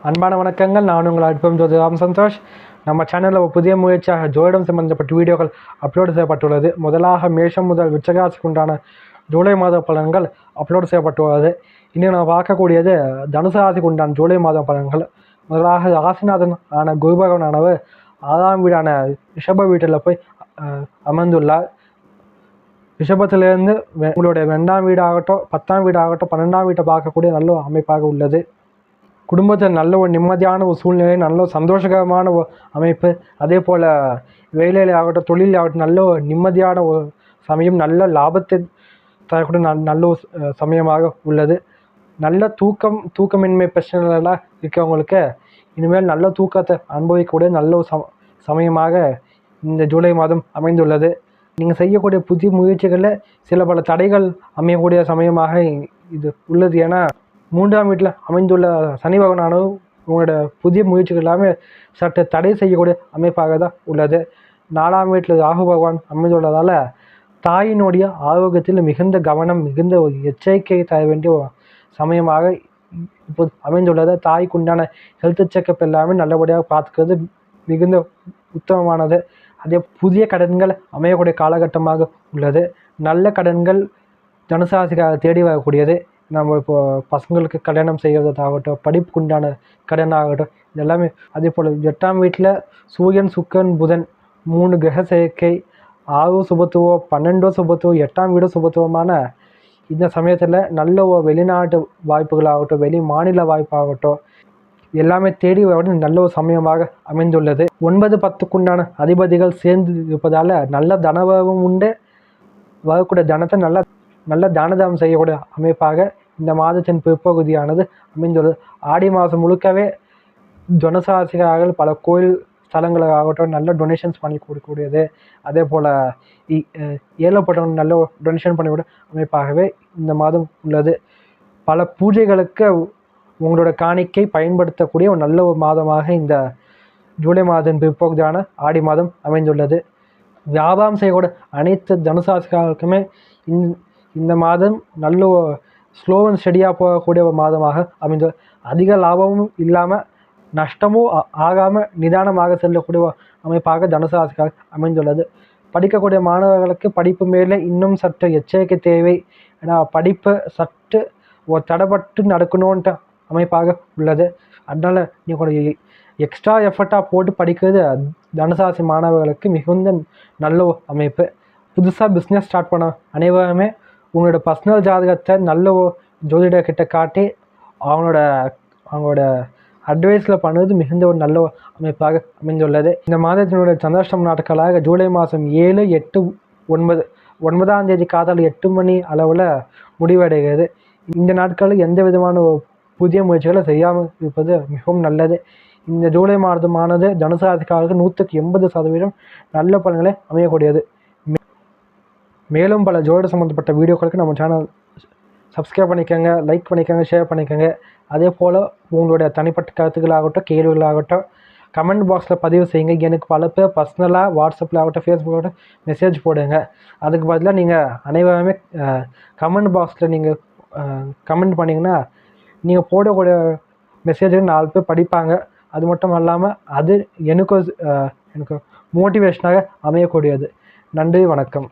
அன்பான வணக்கங்கள். நான் உங்கள் அற்புதம் ஜோதிராம் சந்தோஷ். நம்ம சேனலில் ஒரு புதிய முயற்சியாக ஜோதிடம் சம்பந்தப்பட்ட வீடியோக்கள் அப்லோடு செய்யப்பட்டுள்ளது. முதலாக மேஷம் முதல் விருச்சிகராசிக்கு உண்டான ஜூலை மாத பலன்கள் அப்லோடு செய்யப்பட்டுள்ளது. இன்னும் நான் பார்க்கக்கூடியது தனுசு ராசிக்கு உண்டான ஜூலை மாத பலன்கள். முதலாக ராசிநாதன் ஆன குரு பகவானானவர் 6ஆம் வீடான ரிஷப வீட்டில் போய் அமர்ந்துள்ளார். ரிஷபத்திலிருந்து உங்களுடைய 2ஆம் வீடாகட்டும் 10ஆம் வீடாகட்டும் 12ஆம் வீட்டை பார்க்கக்கூடிய நல்ல அமைப்பாக உள்ளது. குடும்பத்தில் நல்ல ஒரு நிம்மதியான ஒரு சூழ்நிலை, நல்ல ஒரு சந்தோஷகரமான ஒரு அமைப்பு, அதே போல் வேலையில் ஆகட்டும் தொழில் ஆகட்டும் நல்ல ஒரு நிம்மதியான ஒரு சமயம், நல்ல லாபத்தை தரக்கூடிய நல்ல ஒரு சமயமாக உள்ளது. நல்ல தூக்கமின்மை பிரச்சனைகளாக இருக்கிறவங்களுக்கு இனிமேல் நல்ல தூக்கத்தை அனுபவிக்கக்கூடிய நல்ல ஒரு சமயமாக இந்த ஜூலை மாதம் அமைந்துள்ளது. நீங்கள் செய்யக்கூடிய புதிய முயற்சிகளில் சில பல தடைகள் அமையக்கூடிய சமயமாக இது உள்ளது. ஏன்னா 3ஆம் வீட்டில் அமைந்துள்ள சனி பகவானானது உங்களோட புதிய முயற்சிகள் எல்லாமே சற்று தடை செய்யக்கூடிய அமைப்பாக தான் உள்ளது. 4ஆம் வீட்டில் ராகு பகவான் அமைந்துள்ளதால் தாயினுடைய ஆரோக்கியத்தில் மிகுந்த கவனம், மிகுந்த ஒரு எச்சரிக்கை தர வேண்டிய சமயமாக இப்போது அமைந்துள்ளது. தாய்க்கு உண்டான ஹெல்த் செக்கப் எல்லாமே நல்லபடியாக பார்த்துக்கிறது மிகுந்த உத்தமமானது. அதே புதிய கடன்கள் அமையக்கூடிய காலகட்டமாக உள்ளது. நல்ல கடன்கள் தனுசு ராசிக்காக தேடி வரக்கூடியது. நம்ம இப்போது பசங்களுக்கு கல்யாணம் செய்கிறதாகட்டும், படிப்புக்குண்டான கடன் ஆகட்டும், இதெல்லாமே. அதே போல் 8ஆம் வீட்டில் சூரியன் சுக்கிரன் புதன் 3 கிரக சேர்க்கை, 6 சுபத்துவம் 12 சுபத்துவம் 8ஆம் வீடு சுபத்துவமான இந்த சமயத்தில் நல்ல ஒரு வெளிநாட்டு வாய்ப்புகளாகட்டும், வெளி மாநில வாய்ப்பாகட்டும் எல்லாமே தேடி வர நல்ல ஒரு சமயமாக அமைந்துள்ளது. 9, 10க்குண்டான அதிபதிகள் சேர்ந்து இருப்பதால் நல்ல தனவரவும் உண்டு. வரக்கூடிய தனத்தை நல்ல தானதம் செய்யக்கூடிய அமைப்பாக இந்த மாதத்தின் பிற்பகுதியானது அமைந்துள்ளது. ஆடி மாதம் முழுக்கவே தனுசு ராசிக்காரர்கள் பல கோயில் ஸ்தலங்களுக்காகட்டும் நல்ல டொனேஷன்ஸ் பண்ணி கொடுக்கக்கூடியது. அதே போல் ஏழைப்பட்டவங்க நல்ல டொனேஷன் பண்ணக்கூடிய அமைப்பாகவே இந்த மாதம் உள்ளது. பல பூஜைகளுக்கு உங்களோட காணிக்கை பயன்படுத்தக்கூடிய ஒரு நல்ல ஒரு மாதமாக இந்த ஜூலை மாதத்தின் பிற்பகுதியான ஆடி மாதம் அமைந்துள்ளது. வியாபாரம் செய்யக்கூடிய அனைத்து தனுசு ராசிக்காரர்களுக்குமே இந்த மாதம் நல்ல ஸ்லோ அண்ட் ஸ்டடியாக போகக்கூடிய ஒரு மாதமாக அமைந்துள்ளது. அதிக லாபமும் இல்லாமல் நஷ்டமும் ஆகாமல் நிதானமாக செல்லக்கூடிய அமைப்பாக தனுசு ராசிக்காக அமைந்துள்ளது. படிக்கக்கூடிய மாணவர்களுக்கு படிப்பு மேலே இன்னும் சற்று எச்சரிக்கை தேவை. ஏன்னா படிப்பு சற்று ஒரு தடைப்பட்டு நடக்கணுன்ற அமைப்பாக உள்ளது. அதனால் நீங்கள் எக்ஸ்ட்ரா எஃபர்ட்டாக போட்டு படிக்கிறது தனுசு ராசி மாணவர்களுக்கு மிகுந்த நல்ல அமைப்பு. புதுசாக பிஸ்னஸ் ஸ்டார்ட் பண்ண அனைவருமே உங்களோட பர்சனல் ஜாதகத்தை நல்ல ஜோதிடர்கிட்ட காட்டி அவங்களோட அட்வைஸில் பண்ணுறது மிகுந்த ஒரு நல்ல அமைப்பாக அமைந்துள்ளது. இந்த மாதத்தினுடைய சந்திராஷ்டம நாட்களாக ஜூலை மாதம் 7, 8, 9 9ஆம் தேதி காதால் 8 மணி அளவில் முடிவடைகிறது. இந்த நாட்களில் எந்த விதமான புதிய முயற்சிகளை செய்யாமல் இருப்பது மிகவும் நல்லது. இந்த ஜூலை மாதமானது தனுசு ராசிக்காரர்களுக்கு 180% நல்ல பலன்களை அமையக்கூடியது. மேலும் பல ஜோதிட சம்மந்தப்பட்ட வீடியோக்களுக்கு நம்ம சேனல் சப்ஸ்கிரைப் பண்ணிக்கோங்க, லைக் பண்ணிக்கோங்க, ஷேர் பண்ணிக்கோங்க. அதே போல் உங்களுடைய தனிப்பட்ட கருத்துக்களாகட்டும் கேள்விகளாகட்டும் கமெண்ட் பாக்ஸில் பதிவு செய்யுங்க. எனக்கு பல பேர் பர்சனலாக வாட்ஸ்அப்பில் ஆகட்டும் ஃபேஸ்புக்கில் மெசேஜ் போடுங்க. அதுக்கு பதிலாக நீங்கள் அனைவருமே கமெண்ட் பாக்ஸில் நீங்கள் கமெண்ட் பண்ணிங்கன்னா நீங்கள் போடக்கூடிய மெசேஜை 4 பேர் படிப்பாங்க. அது மட்டும் இல்லாமல் அது எனக்கு மோட்டிவேஷனாக அமையக்கூடியது. நன்றி, வணக்கம்.